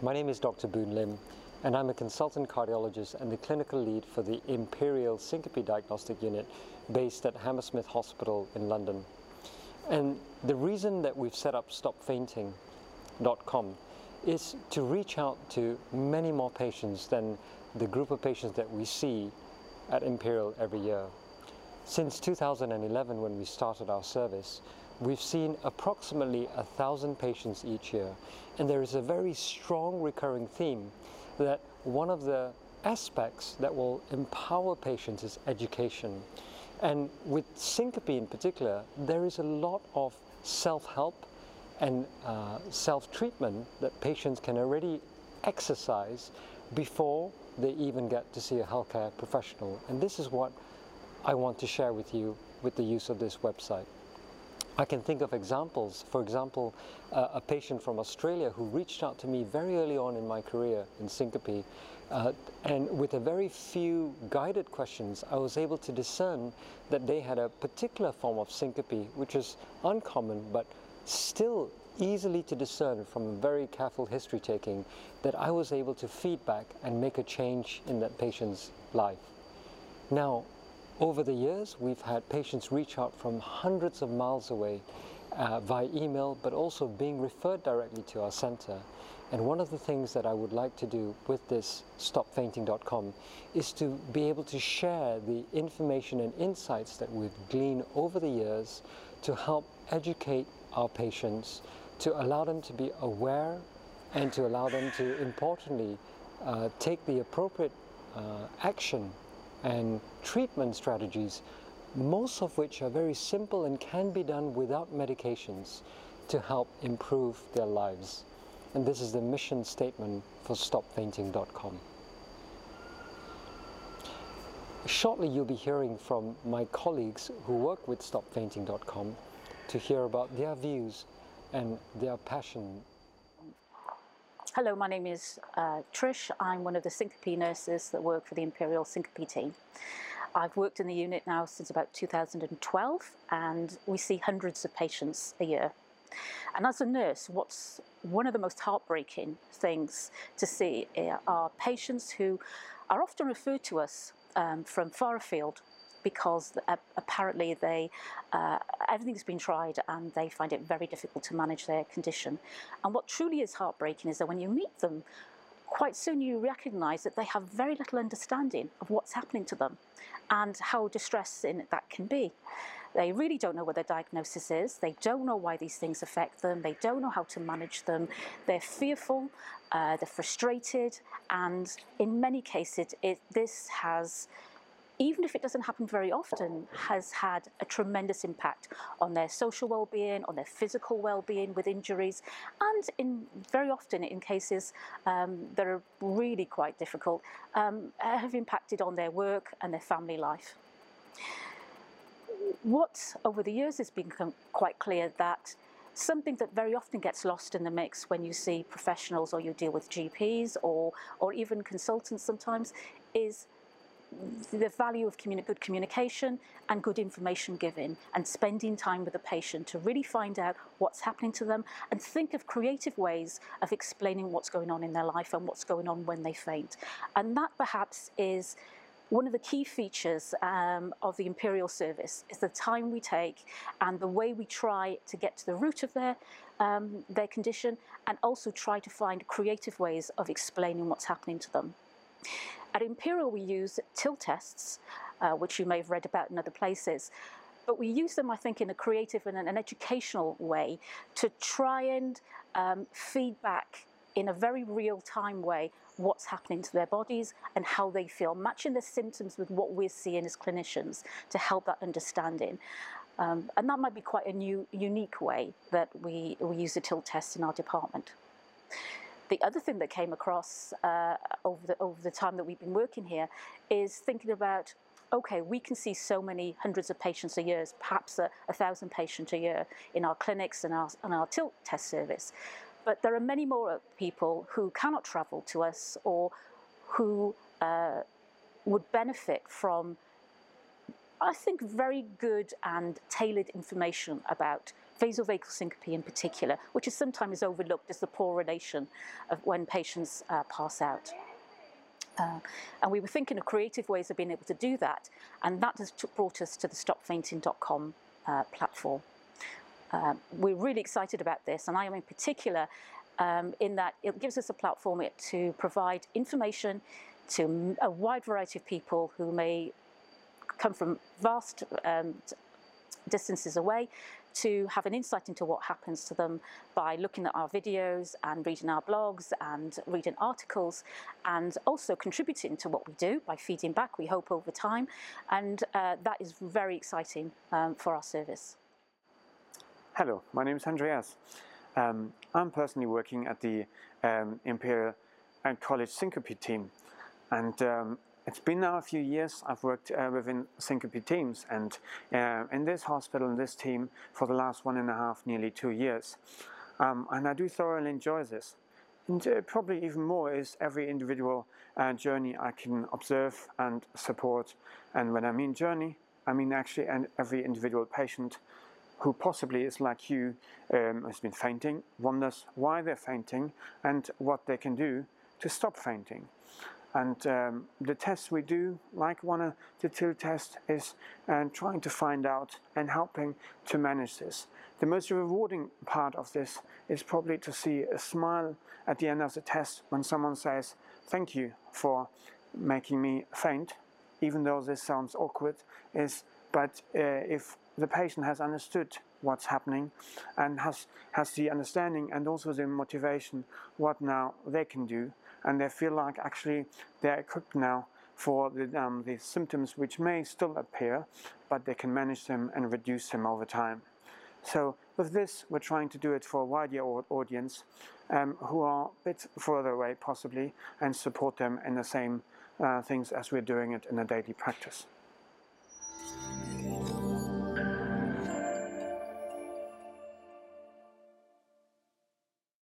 My name is Dr. Boon Lim, and I'm a consultant cardiologist and the clinical lead for the Imperial Syncope Diagnostic Unit based at Hammersmith Hospital in London. And the reason that we've set up stopfainting.com is to reach out to many more patients than the group of patients that we see at Imperial every year. Since 2011, when we started our service, we've seen approximately 1,000 patients each year, and there is a very strong recurring theme that one of the aspects that will empower patients is education. And with syncope in particular, there is a lot of self-help and self-treatment that patients can already exercise before they even get to see a healthcare professional. And this is what I want to share with you with the use of this website. I can think of examples. For example, a patient from Australia who reached out to me very early on in my career in syncope, and with a very few guided questions, I was able to discern that they had a particular form of syncope, which is uncommon, but still easily to discern from very careful history taking, that I was able to feedback and make a change in that patient's life. Now, over the years, we've had patients reach out from hundreds of miles away via email, but also being referred directly to our center. And one of the things that I would like to do with this stopfainting.com is to be able to share the information and insights that we've gleaned over the years to help educate our patients, to allow them to be aware and to allow them to, importantly, take the appropriate action and treatment strategies, most of which are very simple and can be done without medications to help improve their lives. And this is the mission statement for stopfainting.com. Shortly you'll be hearing from my colleagues who work with stopfainting.com to hear about their views and their passion. Hello, my name is Trish. I'm one of the syncope nurses that work for the Imperial Syncope team. I've worked in the unit now since about 2012, and we see hundreds of patients a year. And as a nurse, what's one of the most heartbreaking things to see are patients who are often referred to us from far afield, because apparently everything's been tried and they find it very difficult to manage their condition. And what truly is heartbreaking is that when you meet them, quite soon you recognise that they have very little understanding of what's happening to them and how distressing that can be. They really don't know what their diagnosis is, they don't know why these things affect them, they don't know how to manage them, they're fearful, they're frustrated, and in many cases this has, even if it doesn't happen very often, has had a tremendous impact on their social well-being, on their physical well-being with injuries, and very often in cases that are really quite difficult, have impacted on their work and their family life. What over the years has become quite clear that something that very often gets lost in the mix when you see professionals or you deal with GPs or even consultants sometimes is the value of good communication and good information giving, and spending time with the patient to really find out what's happening to them and think of creative ways of explaining what's going on in their life and what's going on when they faint. And that perhaps is one of the key features of the Imperial service, is the time we take and the way we try to get to the root of their condition, and also try to find creative ways of explaining what's happening to them. At Imperial, we use TIL tests, which you may have read about in other places, but we use them, I think, in a creative and an educational way to try and feedback in a very real-time way what's happening to their bodies and how they feel, matching their symptoms with what we're seeing as clinicians to help that understanding. And that might be quite a unique way that we use the TIL tests in our department. The other thing that came across over the time that we've been working here is thinking about, okay, we can see so many hundreds of patients a year, perhaps 1,000 patients a year in our clinics and our TIL test service. But there are many more people who cannot travel to us, or who would benefit from, I think, very good and tailored information about vasovagal syncope in particular, which is sometimes overlooked as the poorer nation of when patients pass out. And we were thinking of creative ways of being able to do that, and that has brought us to the stopfainting.com platform. We're really excited about this, and I am in particular in that it gives us a platform to provide information to a wide variety of people who may come from vast distances away, to have an insight into what happens to them by looking at our videos and reading our blogs and reading articles, and also contributing to what we do by feeding back, we hope, over time. And that is very exciting for our service. Hello, my name is Andreas. I'm personally working at the Imperial and College Syncope team, and it's been now a few years I've worked within syncope teams, and in this hospital, in this team, for the last 1.5, nearly 2 years. And I do thoroughly enjoy this. And probably even more is every individual journey I can observe and support. And when I mean journey, I mean actually every individual patient who possibly is like you, has been fainting, wonders why they're fainting and what they can do to stop fainting. And the tests we do, like one of the two tests, is trying to find out and helping to manage this. The most rewarding part of this is probably to see a smile at the end of the test when someone says, "Thank you for making me faint," even though this sounds awkward, but if the patient has understood what's happening and has the understanding and also the motivation what now they can do, and they feel like actually they're equipped now for the symptoms which may still appear, but they can manage them and reduce them over time. So with this, we're trying to do it for a wider audience who are a bit further away possibly, and support them in the same things as we're doing it in a daily practice.